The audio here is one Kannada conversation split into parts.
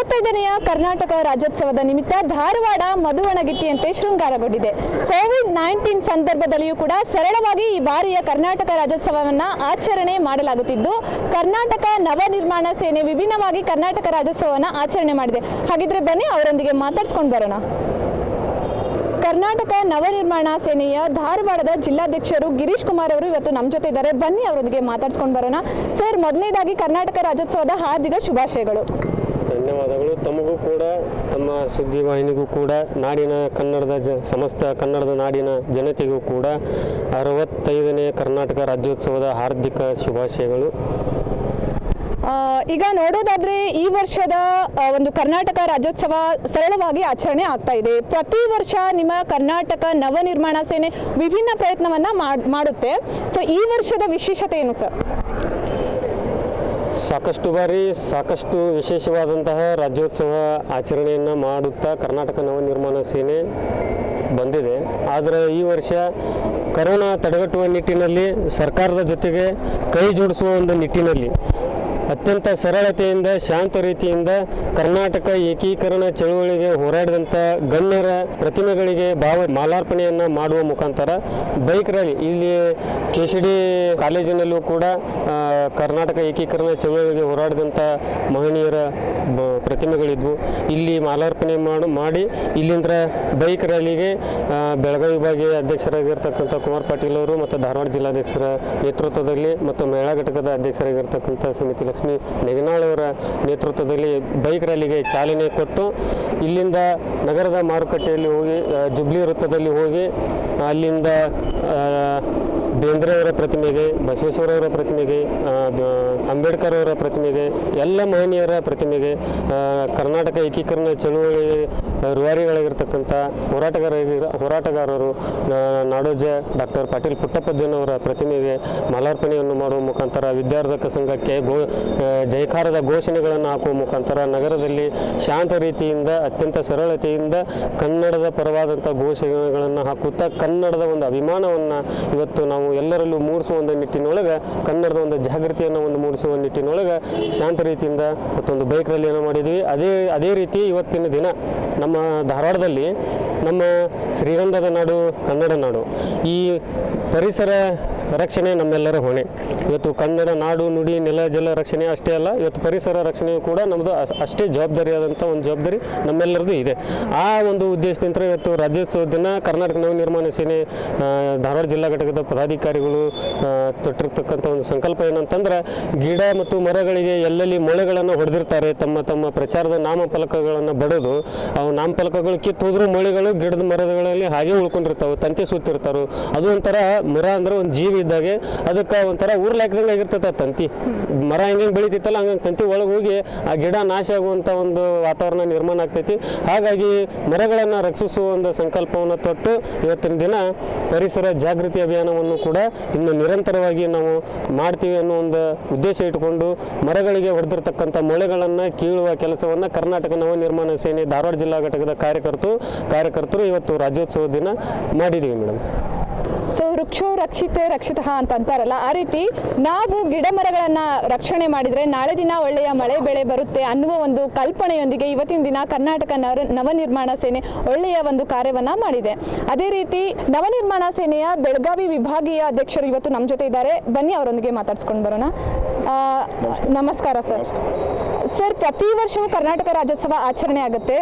65ನೆಯ ಕರ್ನಾಟಕ ರಾಜ್ಯೋತ್ಸವದ ನಿಮಿತ್ತ ಧಾರವಾಡ ಮಧುವಣಗಿತ್ತಿಯಂತೆ ಶೃಂಗಾರಗೊಂಡಿದೆ. ಕೋವಿಡ್-19 ಸಂದರ್ಭದಲ್ಲಿಯೂ ಕೂಡ ಸರಳವಾಗಿ ಈ ಬಾರಿಯ ಕರ್ನಾಟಕ ರಾಜ್ಯೋತ್ಸವವನ್ನು ಆಚರಣೆ ಮಾಡಲಾಗುತ್ತಿದ್ದು, ಕರ್ನಾಟಕ ನವನಿರ್ಮಾಣ ಸೇನೆ ವಿಭಿನ್ನವಾಗಿ ಕರ್ನಾಟಕ ರಾಜ್ಯೋತ್ಸವವನ್ನು ಆಚರಣೆ ಮಾಡಿದೆ. ಹಾಗಿದ್ರೆ ಬನ್ನಿ ಅವರೊಂದಿಗೆ ಮಾತಾಡ್ಸ್ಕೊಂಡು ಬರೋಣ. ಕರ್ನಾಟಕ ನವನಿರ್ಮಾಣ ಸೇನೆಯ ಧಾರವಾಡದ ಜಿಲ್ಲಾಧ್ಯಕ್ಷರು ಗಿರೀಶ್ ಕುಮಾರ್ ಅವರು ಇವತ್ತು ನಮ್ಮ ಜೊತೆ ಇದ್ದಾರೆ. ಬನ್ನಿ ಅವರೊಂದಿಗೆ ಮಾತಾಡ್ಸ್ಕೊಂಡು ಬರೋಣ. ಸರ್, ಮೊದಲನೇದಾಗಿ ಕರ್ನಾಟಕ ರಾಜ್ಯೋತ್ಸವದ ಹಾರ್ದಿಕ ಶುಭಾಶಯಗಳು. ಧನ್ಯವಾದಗಳು. ತಮಗೂ ಕೂಡ, ತಮ್ಮ ಸುದ್ದಿವಾಹಿನಿಗೂ ಕೂಡ, ನಾಡಿನ ಕನ್ನಡದ ಸಮಸ್ತ ಕನ್ನಡದ ನಾಡಿನ ಜನತೆಗೂ ಕೂಡ 65ನೇ ಕರ್ನಾಟಕ ರಾಜ್ಯೋತ್ಸವದ ಹಾರ್ದಿಕ ಶುಭಾಶಯಗಳು. ಈಗ ನೋಡೋದಾದ್ರೆ ಈ ವರ್ಷದ ಒಂದು ಕರ್ನಾಟಕ ರಾಜ್ಯೋತ್ಸವ ಸರಳವಾಗಿ ಆಚರಣೆ ಆಗ್ತಾ ಇದೆ. ಪ್ರತಿ ವರ್ಷ ನಿಮ್ಮ ಕರ್ನಾಟಕ ನವನಿರ್ಮಾಣ ಸೇನೆ ವಿಭಿನ್ನ ಪ್ರಯತ್ನವನ್ನ ಮಾಡುತ್ತೆ. ಸೊ ಈ ವರ್ಷದ ವಿಶೇಷತೆ ಏನು ಸರ್? ಸಾಕಷ್ಟು ಬಾರಿ ಸಾಕಷ್ಟು ವಿಶೇಷವಾದಂತಹ ರಾಜ್ಯೋತ್ಸವ ಆಚರಣೆಯನ್ನು ಮಾಡುತ್ತಾ ಕರ್ನಾಟಕ ನವನಿರ್ಮಾಣ ಸೇನೆ ಬಂದಿದೆ. ಆದರೆ ಈ ವರ್ಷ ಕರೋನಾ ತಡೆಗಟ್ಟುವ ನಿಟ್ಟಿನಲ್ಲಿ ಸರ್ಕಾರದ ಜೊತೆಗೆ ಕೈ ಜೋಡಿಸುವ ಒಂದು ನಿಟ್ಟಿನಲ್ಲಿ ಅತ್ಯಂತ ಸರಳತೆಯಿಂದ ಶಾಂತ ರೀತಿಯಿಂದ ಕರ್ನಾಟಕ ಏಕೀಕರಣ ಚಳುವಳಿಗೆ ಹೋರಾಡಿದಂಥ ಗಣ್ಯರ ಪ್ರತಿಮೆಗಳಿಗೆ ಮಾಲಾರ್ಪಣೆಯನ್ನು ಮಾಡುವ ಮುಖಾಂತರ ಬೈಕ್ ರ್ಯಾಲಿ ಇಲ್ಲಿ KCD ಕಾಲೇಜಿನಲ್ಲೂ ಕೂಡ ಕರ್ನಾಟಕ ಏಕೀಕರಣ ಚಳುವಳಿಗೆ ಹೋರಾಡಿದಂಥ ಮಹನೀಯರ ಪ್ರತಿಮೆಗಳಿದ್ವು. ಇಲ್ಲಿ ಮಾಲಾರ್ಪಣೆ ಮಾಡಿ ಇಲ್ಲಿಂದ ಬೈಕ್ ರ್ಯಾಲಿಗೆ ಬೆಳಗಾವಿ ವಿಭಾಗೀಯ ಅಧ್ಯಕ್ಷರಾಗಿರ್ತಕ್ಕಂಥ ಕುಮಾರ್ ಪಾಟೀಲ್ ಅವರು ಮತ್ತು ಧಾರವಾಡ ಜಿಲ್ಲಾಧ್ಯಕ್ಷರ ನೇತೃತ್ವದಲ್ಲಿ ಮತ್ತು ಮಹಿಳಾ ಘಟಕದ ಅಧ್ಯಕ್ಷರಾಗಿರ್ತಕ್ಕಂಥ ಶ್ರೀಮತಿ ಲಕ್ಷ್ಮೀ ನೆಗನಾಳ್ ಅವರ ನೇತೃತ್ವದಲ್ಲಿ ಬೈಕ್ ರ್ಯಾಲಿಗೆ ಚಾಲನೆ ಕೊಟ್ಟು ಇಲ್ಲಿಂದ ನಗರದ ಮಾರುಕಟ್ಟೆಯಲ್ಲಿ ಹೋಗಿ ಜುಬ್ಲಿ ವೃತ್ತದಲ್ಲಿ ಹೋಗಿ ಅಲ್ಲಿಂದ ಬೇಂದ್ರೆ ಅವರ ಪ್ರತಿಮೆಗೆ, ಬಸವೇಶ್ವರವರ ಪ್ರತಿಮೆಗೆ, ಅಂಬೇಡ್ಕರ್ ಅವರ ಪ್ರತಿಮೆಗೆ, ಎಲ್ಲ ಮಹನೀಯರ ಪ್ರತಿಮೆಗೆ, ಕರ್ನಾಟಕ ಏಕೀಕರಣ ಚಳುವಳಿ ರೂವಾರಿಗಳಾಗಿರ್ತಕ್ಕಂಥ ಹೋರಾಟಗಾರರು ನಾಡೋಜ ಡಾಕ್ಟರ್ ಪಾಟೀಲ್ ಪುಟ್ಟಪ್ಪಜ್ಜನವರ ಪ್ರತಿಮೆಗೆ ಮಾಲಾರ್ಪಣೆಯನ್ನು ಮಾಡುವ ಮುಖಾಂತರ ವಿದ್ಯಾರ್ಥಕ ಸಂಘಕ್ಕೆ ಜಯಕಾರದ ಘೋಷಣೆಗಳನ್ನು ಹಾಕುವ ಮುಖಾಂತರ ನಗರದಲ್ಲಿ ಶಾಂತ ರೀತಿಯಿಂದ ಅತ್ಯಂತ ಸರಳತೆಯಿಂದ ಕನ್ನಡದ ಪರವಾದಂಥ ಘೋಷಣೆಗಳನ್ನು ಹಾಕುತ್ತಾ ಕನ್ನಡದ ಒಂದು ಅಭಿಮಾನವನ್ನು ಇವತ್ತು ನಾವು ಎಲ್ಲರಲ್ಲೂ ಮೂಡಿಸುವ ಒಂದು ನಿಟ್ಟಿನೊಳಗೆ, ಕನ್ನಡದ ಒಂದು ಜಾಗೃತಿಯನ್ನು ಒಂದು ಮೂಡಿಸುವ ನಿಟ್ಟಿನೊಳಗೆ ಶಾಂತ ರೀತಿಯಿಂದ ಮತ್ತೊಂದು ಬೈಕ್ ರ್ಯಾಲಿಯನ್ನು ಮಾಡಿದ್ವಿ. ಅದೇ ರೀತಿ ಇವತ್ತಿನ ದಿನ ನಮ್ಮ ಧಾರವಾಡದಲ್ಲಿ ನಮ್ಮ ಶ್ರೀಗಂಧದ ನಾಡು ಕನ್ನಡ ನಾಡು, ಈ ಪರಿಸರ ರಕ್ಷಣೆ ನಮ್ಮೆಲ್ಲರ ಹೊಣೆ. ಇವತ್ತು ಕನ್ನಡ ನಾಡು ನುಡಿ ನೆಲ ಜಲ ರಕ್ಷಣೆ ಅಷ್ಟೇ ಅಲ್ಲ, ಇವತ್ತು ಪರಿಸರ ರಕ್ಷಣೆಯು ಕೂಡ ನಮ್ಮದು ಅಷ್ಟೇ ಜವಾಬ್ದಾರಿಯಾದಂಥ ಒಂದು ಜವಾಬ್ದಾರಿ ನಮ್ಮೆಲ್ಲರದು ಇದೆ. ಆ ಒಂದು ಉದ್ದೇಶದಿಂದ ಇವತ್ತು ರಾಜ್ಯೋತ್ಸವ ದಿನ ಕರ್ನಾಟಕ ನವನಿರ್ಮಾಣ ಸೇನೆ ಧಾರವಾಡ ಜಿಲ್ಲಾ ಘಟಕದ ಪದಾಧಿಕಾರಿಗಳು ತೊಟ್ಟಿರ್ತಕ್ಕಂಥ ಒಂದು ಸಂಕಲ್ಪ ಏನಂತಂದ್ರೆ, ಗಿಡ ಮತ್ತು ಮರಗಳಿಗೆ ಎಲ್ಲೆಲ್ಲಿ ಮೊಳೆಗಳನ್ನು ಹೊಡೆದಿರ್ತಾರೆ, ತಮ್ಮ ಪ್ರಚಾರದ ನಾಮಫಲಕಗಳನ್ನು ಬಡಿದು ಅವು ನಾಮಫಲಕಗಳು ಕಿತ್ತೋದ್ರೂ ಮೊಳೆಗಳು ಗಿಡದ ಮರಗಳಲ್ಲಿ ಹಾಗೆ ಉಳ್ಕೊಂಡಿರ್ತಾವೆ, ತಂತಿ ಸುತ್ತಿರ್ತಾವೆ. ಅದು ಒಂಥರ ಮರ ಅಂದ್ರೆ ಒಂದು ಜೀವಿ ಇದ್ದಾಗೆ, ಅದಕ್ಕೆ ಒಂಥರ ಊರ್ಲಾಕ್ದಂಗೆ ಆಗಿರ್ತೈತೆ. ತಂತಿ ಮರ ಹೆಂಗೆ ಬೆಳಿತೈತಲ್ಲ ಹಂಗೆ ತಂತಿ ಒಳಗೆ ಹೋಗಿ ಆ ಗಿಡ ನಾಶ ಆಗುವಂಥ ಒಂದು ವಾತಾವರಣ ನಿರ್ಮಾಣ ಆಗ್ತೈತಿ. ಹಾಗಾಗಿ ಮರಗಳನ್ನು ರಕ್ಷಿಸುವ ಒಂದು ಸಂಕಲ್ಪವನ್ನು ತೊಟ್ಟು ಇವತ್ತಿನ ದಿನ ಪರಿಸರ ಜಾಗೃತಿ ಅಭಿಯಾನವನ್ನು ಕೂಡ ಇನ್ನು ನಿರಂತರವಾಗಿ ನಾವು ಮಾಡ್ತೀವಿ ಅನ್ನೋ ಒಂದು ಉದ್ದೇಶ ಇಟ್ಟುಕೊಂಡು ಮರಗಳಿಗೆ ಹೊಡೆದಿರ್ತಕ್ಕಂಥ ಮೊಳೆಗಳನ್ನು ಕೀಳುವ ಕೆಲಸವನ್ನು ಕರ್ನಾಟಕ ನವನಿರ್ಮಾಣ ಸೇನೆ ಧಾರವಾಡ ಜಿಲ್ಲಾ ಘಟಕದ ಕಾರ್ಯಕರ್ತರು ಇವತ್ತು ರಾಜ್ಯೋತ್ಸವ ದಿನ ಮಾಡಿದ್ದೀವಿ ಮೇಡಮ್. ಸೊ ವೃಕ್ಷೋ ರಕ್ಷಿತೆ ರಕ್ಷಿತ ಅಂತ ಅಂತಾರಲ್ಲ, ಆ ರೀತಿ ನಾವು ಗಿಡ ಮರಗಳನ್ನು ರಕ್ಷಣೆ ಮಾಡಿದರೆ ನಾಳೆ ದಿನ ಒಳ್ಳೆಯ ಮಳೆ ಬೆಳೆ ಬರುತ್ತೆ ಅನ್ನುವ ಒಂದು ಕಲ್ಪನೆಯೊಂದಿಗೆ ಇವತ್ತಿನ ದಿನ ಕರ್ನಾಟಕ ನವನಿರ್ಮಾಣ ಸೇನೆ ಒಳ್ಳೆಯ ಒಂದು ಕಾರ್ಯವನ್ನು ಮಾಡಿದೆ. ಅದೇ ರೀತಿ ನವನಿರ್ಮಾಣ ಸೇನೆಯ ಬೆಳಗಾವಿ ವಿಭಾಗೀಯ ಅಧ್ಯಕ್ಷರು ಇವತ್ತು ನಮ್ಮ ಜೊತೆ ಇದ್ದಾರೆ. ಬನ್ನಿ ಅವರೊಂದಿಗೆ ಮಾತಾಡ್ಸ್ಕೊಂಡು ಬರೋಣ. ನಮಸ್ಕಾರ ಸರ್. ಸರ್, ಪ್ರತಿ ವರ್ಷವೂ ಕರ್ನಾಟಕ ರಾಜ್ಯೋತ್ಸವ ಆಚರಣೆ ಆಗುತ್ತೆ.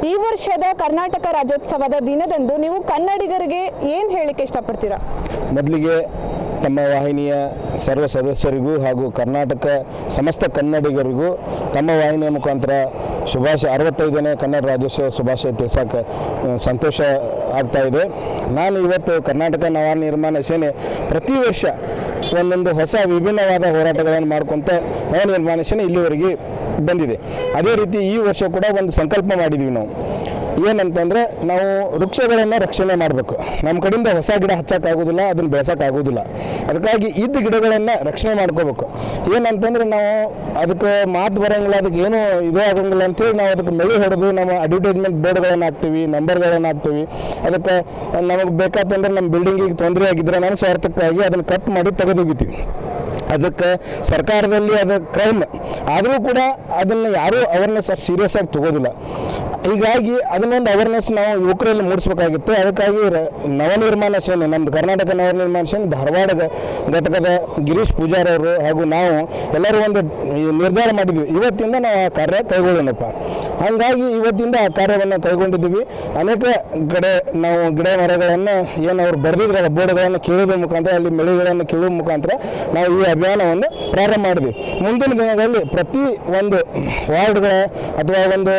ಈ ವರ್ಷದ ಕರ್ನಾಟಕ ರಾಜ್ಯೋತ್ಸವದ ದಿನದಂದು ನೀವು ಕನ್ನಡಿಗರಿಗೆ ಏನು ಹೇಳಲಿಕ್ಕೆ ಇಷ್ಟಪಡ್ತೀರಾ? ಮೊದಲಿಗೆ ನಮ್ಮ ವಾಹಿನಿಯ ಸರ್ವ ಸದಸ್ಯರಿಗೂ ಹಾಗೂ ಕರ್ನಾಟಕ ಸಮಸ್ತ ಕನ್ನಡಿಗರಿಗೂ ತಮ್ಮ ವಾಹಿನಿಯ ಮುಖಾಂತರ 65ನೇ ಕನ್ನಡ ರಾಜ್ಯೋತ್ಸವ ಶುಭಾಶಯ ತಿಳಿಸೋಕೆ ಸಂತೋಷ ಆಗ್ತಾ ಇದೆ. ನಾನು ಇವತ್ತು ಕರ್ನಾಟಕ ನವನಿರ್ಮಾಣ ಸೇನೆ ಪ್ರತಿ ವರ್ಷ ಒಂದೊಂದು ಹೊಸ ವಿಭಿನ್ನವಾದ ಹೋರಾಟಗಳನ್ನು ಮಾಡ್ಕೊತ ನವನಿರ್ಮಾಣ ಸೇನೆ ಇಲ್ಲಿವರೆಗೆ ಬಂದಿದೆ. ಅದೇ ರೀತಿ ಈ ವರ್ಷ ಕೂಡ ಒಂದು ಸಂಕಲ್ಪ ಮಾಡಿದ್ವಿ ನಾವು. ಏನಂತಂದರೆ, ನಾವು ವೃಕ್ಷಗಳನ್ನು ರಕ್ಷಣೆ ಮಾಡಬೇಕು. ನಮ್ಮ ಕಡೆಯಿಂದ ಹೊಸ ಗಿಡ ಹಚ್ಚೋಕ್ಕಾಗೋದಿಲ್ಲ, ಅದನ್ನು ಬೆಳೆಸೋಕ್ಕಾಗೋದಿಲ್ಲ. ಅದಕ್ಕಾಗಿ ಇದ್ದ ಗಿಡಗಳನ್ನು ರಕ್ಷಣೆ ಮಾಡ್ಕೋಬೇಕು. ಏನಂತಂದರೆ, ನಾವು ಅದಕ್ಕೆ ಮಾತು ಬರೋಂಗಿಲ್ಲ, ಅದಕ್ಕೆ ಏನೂ ಇದು ಆಗೋಂಗಿಲ್ಲ ಅಂತೇಳಿ ನಾವು ಅದಕ್ಕೆ ಮೆಳಿ ಹೊಡೆದು ನಮ್ಮ ಅಡ್ವರ್ಟೈಸ್ಮೆಂಟ್ ಬೋರ್ಡ್ಗಳನ್ನು ಹಾಕ್ತೀವಿ, ನಂಬರ್ಗಳನ್ನು ಹಾಕ್ತೀವಿ. ಅದಕ್ಕೆ ನಮಗೆ ಬೇಕಂತಂದ್ರೆ ನಮ್ಮ ಬಿಲ್ಡಿಂಗಿಗೆ ತೊಂದರೆ ಆಗಿದ್ದರೆ ನಾವು ಸ್ವಾರ್ಥಕ್ಕಾಗಿ ಅದನ್ನು ಕಟ್ ಮಾಡಿ ತೆಗೆದೋಗಿತೀವಿ. ಅದಕ್ಕೆ ಸರ್ಕಾರದಲ್ಲಿ ಅದು ಕ್ರೈಮ್ ಆದರೂ ಕೂಡ ಅದನ್ನು ಯಾರೂ ಅವೇರ್ನೆಸ್ ಅಷ್ಟು ಸೀರಿಯಸ್ ಆಗಿ ತಗೋದಿಲ್ಲ. ಹೀಗಾಗಿ ಅದನ್ನೊಂದು ಅವೇರ್ನೆಸ್ ನಾವು ಯುವಕರಲ್ಲಿ ಮೂಡಿಸ್ಬೇಕಾಗಿತ್ತು. ಅದಕ್ಕಾಗಿ ನವನಿರ್ಮಾಣ ಸೇನೆ, ನಮ್ಮದು ಕರ್ನಾಟಕ ನವನಿರ್ಮಾಣ ಸೇನೆ ಧಾರವಾಡ ಘಟಕದ ಗಿರೀಶ್ ಪೂಜಾರ್ ಅವರು ಹಾಗೂ ನಾವು ಎಲ್ಲರೂ ಒಂದು ನಿರ್ಧಾರ ಮಾಡಿದ್ವಿ, ಇವತ್ತಿಂದ ನಾವು ಆ ಕಾರ್ಯ ಕೈಗೊಳ್ಳೋಣಪ್ಪ. ಹಾಗಾಗಿ ಇವತ್ತಿಂದ ಆ ಕಾರ್ಯವನ್ನು ಕೈಗೊಂಡಿದ್ದೀವಿ. ಅನೇಕ ಕಡೆ ನಾವು ಗಿಡ ಮರಗಳನ್ನು ಏನು ಅವ್ರು ಬರೆದಿದ್ರಲ್ಲ ಬೋರ್ಡ್ಗಳನ್ನು ಕೇಳೋದ್ರ ಮುಖಾಂತರ, ಅಲ್ಲಿ ಮಳೆಗಳನ್ನು ಕೇಳುವ ಮುಖಾಂತರ ನಾವು ಈ ಅಭಿಯಾನವನ್ನು ಪ್ರಾರಂಭ ಮಾಡಿದ್ವಿ. ಮುಂದಿನ ದಿನಗಳಲ್ಲಿ ಪ್ರತಿ ಒಂದು ವಾರ್ಡ್ಗಳ ಅಥವಾ ಒಂದು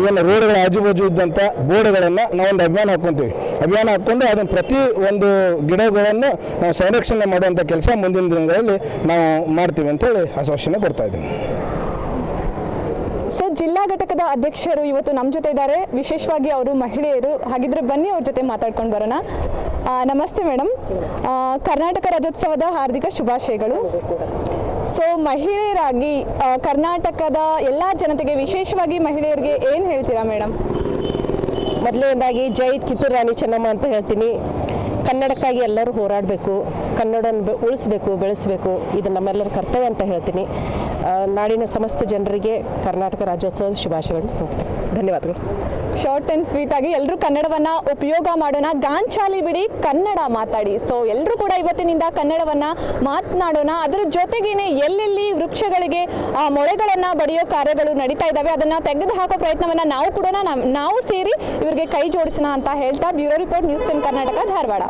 ಏನು ರೋಡ್ಗಳ ಆಜುಬಾಜು ಇದ್ದಂಥ ಬೋರ್ಡ್ಗಳನ್ನು ನಾವೊಂದು ಅಭಿಯಾನ ಹಾಕ್ಕೊಂತೀವಿ. ಅಭಿಯಾನ ಹಾಕ್ಕೊಂಡು ಅದನ್ನು ಪ್ರತಿ ಒಂದು ಗಿಡಗಳನ್ನು ನಾವು ಸಂರಕ್ಷಣೆ ಮಾಡುವಂಥ ಕೆಲಸ ಮುಂದಿನ ದಿನಗಳಲ್ಲಿ ನಾವು ಮಾಡ್ತೀವಿ ಅಂತೇಳಿ ಆಶ್ವಾಸನೆ ಕೊಡ್ತಾ ಇದ್ದೀನಿ. ಸೊ ಜಿಲ್ಲಾ ಘಟಕದ ಅಧ್ಯಕ್ಷರು ಇವತ್ತು ನಮ್ಮ ಜೊತೆ ಇದ್ದಾರೆ, ವಿಶೇಷವಾಗಿ ಅವರು ಮಹಿಳೆಯರು. ಹಾಗಿದ್ರೆ ಬನ್ನಿ ಅವ್ರ ಜೊತೆ ಮಾತಾಡ್ಕೊಂಡು ಬರೋಣ. ನಮಸ್ತೆ ಮೇಡಮ್, ಕರ್ನಾಟಕ ರಾಜ್ಯೋತ್ಸವದ ಹಾರ್ದಿಕ ಶುಭಾಶಯಗಳು. ಸೊ ಮಹಿಳೆಯರಾಗಿ ಕರ್ನಾಟಕದ ಎಲ್ಲ ಜನತೆಗೆ, ವಿಶೇಷವಾಗಿ ಮಹಿಳೆಯರಿಗೆ ಏನು ಹೇಳ್ತೀರಾ ಮೇಡಮ್? ಮೊದಲನೇದಾಗಿ ಜೈ ಕಿತ್ತೂರು ರಾಣಿ ಚೆನ್ನಮ್ಮ ಅಂತ ಹೇಳ್ತೀನಿ. ಕನ್ನಡಕ್ಕಾಗಿ ಎಲ್ಲರೂ ಹೋರಾಡಬೇಕು, ಕನ್ನಡನ ಉಳಿಸ್ಬೇಕು, ಬೆಳೆಸಬೇಕು, ಇದು ನಮ್ಮೆಲ್ಲರ ಕರ್ತವ್ಯ ಅಂತ ಹೇಳ್ತೀನಿ. ನಾಡಿನ ಸಮಸ್ತ ಜನರಿಗೆ ಕರ್ನಾಟಕ ರಾಜ್ಯೋತ್ಸವದ ಶುಭಾಶಯಗಳನ್ನು ಸೂಕ್ತೀನಿ. ಧನ್ಯವಾದಗಳು. ಶಾರ್ಟ್ ಆ್ಯಂಡ್ ಸ್ವೀಟ್ ಆಗಿ ಎಲ್ಲರೂ ಕನ್ನಡವನ್ನು ಉಪಯೋಗ ಮಾಡೋಣ, ಗಾಂಚಾಲಿ ಬಿಡಿ ಕನ್ನಡ ಮಾತಾಡಿ. ಸೊ ಎಲ್ಲರೂ ಕೂಡ ಇವತ್ತಿನಿಂದ ಕನ್ನಡವನ್ನು ಮಾತನಾಡೋಣ. ಅದರ ಜೊತೆಗೇನೆ ಎಲ್ಲೆಲ್ಲಿ ವೃಕ್ಷಗಳಿಗೆ ಮೊಳೆಗಳನ್ನು ಬಡಿಯೋ ಕಾರ್ಯಗಳು ನಡೀತಾ ಇದ್ದಾವೆ ಅದನ್ನು ತೆಗೆದು ಹಾಕೋ ಪ್ರಯತ್ನವನ್ನು ನಾವು ಸೇರಿ ಇವರಿಗೆ ಕೈ ಜೋಡಿಸೋಣ ಅಂತ ಹೇಳ್ತಾ, bureau report, news 10 Karnataka, Dharwad.